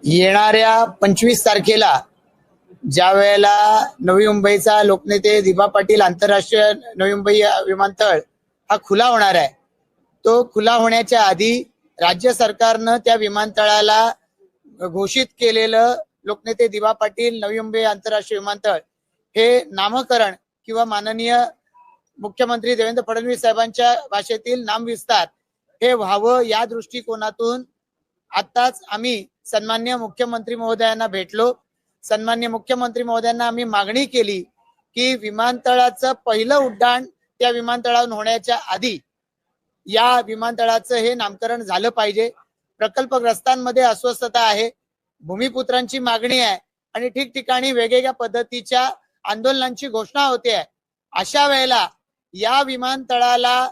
येणाऱ्या 25 तारखेला ज्या वेळेला नवी मुंबईचा लोकनेते दिबा पाटील आंतरराष्ट्रीय नवी मुंबई विमानतळ हा खुला होणार आहे, तो खुला होण्याच्या आधी राज्य सरकारनं त्या विमानतळाला घोषित केलेलं लोकनेते दिबा पाटील नवी मुंबई आंतरराष्ट्रीय विमानतळ हे नामकरण किंवा माननीय मुख्यमंत्री देवेंद्र फडणवीस साहेबांच्या भाषेतील नामविस्तार हे व्हावं या दृष्टिकोनातून आताच आम्ही सन्मान्य मुख्यमंत्री महोदयांना भेटलो। सन्मान्य मुख्यमंत्री महोदयांना आम्ही मागणी केली की विमानतळाचं पहिलं उड्डाण त्या विमानतळावरून होण्याच्या आधी या विमानतळाचं हे नामकरण झालं पाहिजे। प्रकल्पग्रस्तांमध्ये अस्वस्थता आहे, भूमिपुत्रांची मागणी आहे आणि ठिकठिकाणी वेगवेगळ्या पद्धतीच्या आंदोलनांची घोषणा होते आहे। अशा वेळेला या विमानतळाला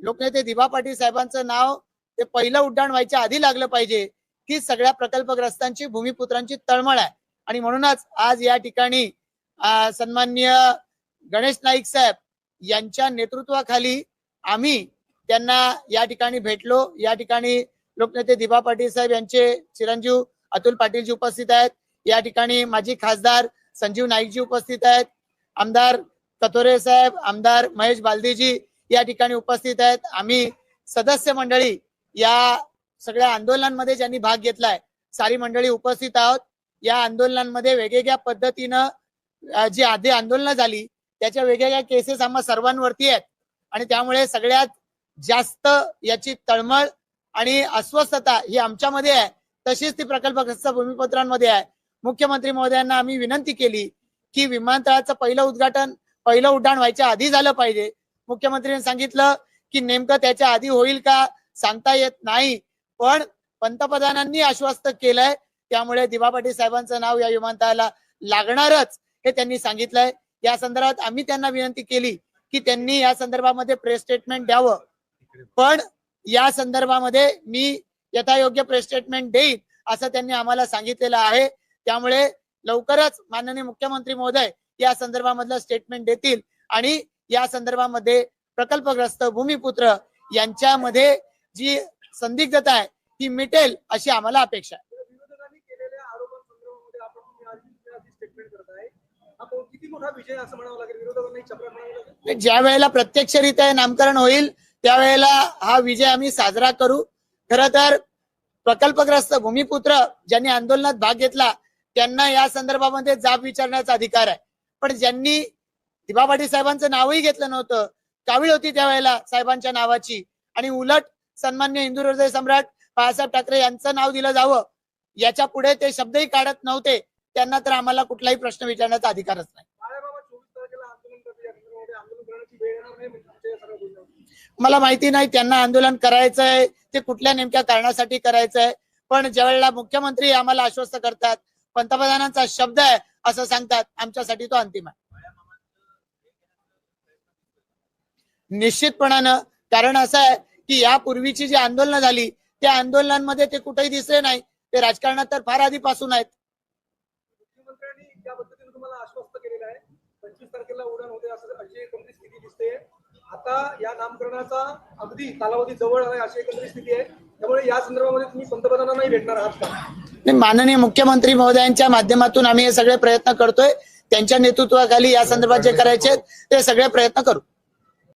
लोकनेते दिबा पाटील साहेबांचं नाव ते पहिलं उड्डाण व्हायच्या आधी लागलं पाहिजे की सगळ्या प्रकल्पग्रस्तांची भूमिपुत्रांची तळमळ आहे। आणि म्हणूनच आज या ठिकाणी सन्माननीय गणेश नाईक साहेब यांच्या नेतृत्वाखाली आम्ही त्यांना या ठिकाणी भेटलो। या ठिकाणी लोकनेते दिबा पाटील साहेब यांचे चिरंजीव अतुल पाटीलजी उपस्थित आहेत, या ठिकाणी माजी खासदार संजीव नाईकजी उपस्थित आहेत, आमदार कथोरे साहेब, आमदार महेश बालदीजी या ठिकाणी उपस्थित आहेत। आम्ही सदस्य मंडळी या सगळ्या आंदोलनांमध्ये ज्यांनी भाग घेतलाय सारी मंडळी उपस्थित आहोत। या आंदोलनांमध्ये वेगवेगळ्या पद्धतीनं जी आधी आंदोलनं झाली त्याच्या वेगवेगळ्या केसेस आम्हा सर्वांवरती आहेत आणि त्यामुळे सगळ्यात जास्त याची तळमळ आणि अस्वस्थता ही आमच्यामध्ये आहे, तशीच ती प्रकल्पग्रस्त भूमिपुत्रांमध्ये आहे। मुख्यमंत्री महोदयांना आम्ही विनंती केली की विमानतळाचं पहिलं उड्डाण व्हायच्या आधी झालं पाहिजे। मुख्यमंत्र्यांनी सांगितलं की नेमकं त्याच्या आधी होईल का सांगता येत नाही, पण पंतप्रधानांनी आश्वस्त केलंय, त्यामुळे दिबा पाटील साहेबांचं नाव या विमानतळाला लागणारच हे त्यांनी सांगितलंय। या संदर्भात आम्ही त्यांना विनंती केली की त्यांनी या संदर्भामध्ये प्रेस स्टेटमेंट द्यावं, पण या संदर्भामध्ये मी यथायोग्य प्रेस स्टेटमेंट देईन असं त्यांनी आम्हाला सांगितलेलं आहे। त्यामुळे लवकरच माननीय मुख्यमंत्री महोदय या संदर्भामधलं स्टेटमेंट देतील आणि या संदर्भामध्ये प्रकल्पग्रस्त भूमिपुत्र यांच्यामध्ये जी संदिग्धता आहे ती मिटेल अशी आम्हाला अपेक्षा आहे। ज्या वेळेला प्रत्यक्षरित्या नामकरण होईल त्यावेळेला हा विजय आम्ही साजरा करू। खरं तर प्रकल्पग्रस्त भूमिपुत्र ज्यांनी आंदोलनात भाग घेतला त्यांना या संदर्भामध्ये जाब विचारण्याचा अधिकार आहे, पण ज्यांनी दिबा पाटील साहेबांचं नावही घेतलं नव्हतं, कावीळ होती त्यावेळेला साहेबांच्या नावाची आणि उलट सन्मान्य हिंदू हृदय सम्राट बाळासाहेब ठाकरे यांचं नाव दिलं जावं याच्या पुढे ते शब्दही काढत नव्हते, त्यांना तर आम्हाला कुठलाही प्रश्न विचारण्याचा अधिकारच नाही। मला माहिती नाही त्यांना आंदोलन करायचंय ते कुठल्या नेमक्या कारणासाठी करायचंय, पण ज्या वेळेला मुख्यमंत्री आम्हाला आश्वस्त करतात, पंतप्रधानांचा शब्द आहे असं सांगतात, आमच्यासाठी तो अंतिम आहे निश्चितपणानं। कारण असं आहे की यापूर्वीची जी आंदोलनं झाली त्या आंदोलनांमध्ये ते कुठेही दिसले नाही, ते राजकारणात तर फार आधीपासून आहेत। मुख्यमंत्र्यांनी ज्या पद्धतीने तुम्हाला आश्वस्त केलेलं आहे 25 तारखेला उड्डाण होते असं अशी एकंदरीत स्थिती दिसते। आता या नामकरणाचा अगदी कालावधी जवळ आहे अशी एकंदरीत स्थिती आहे, त्यामुळे या संदर्भामध्ये तुम्ही पंतप्रधानांनाही भेटणार आहात का? माननीय मुख्यमंत्री महोदयांच्या माध्यमातून आम्ही हे सगळे प्रयत्न करतोय, त्यांच्या नेतृत्वाखाली या संदर्भात जे करायचे ते सगळे प्रयत्न करू।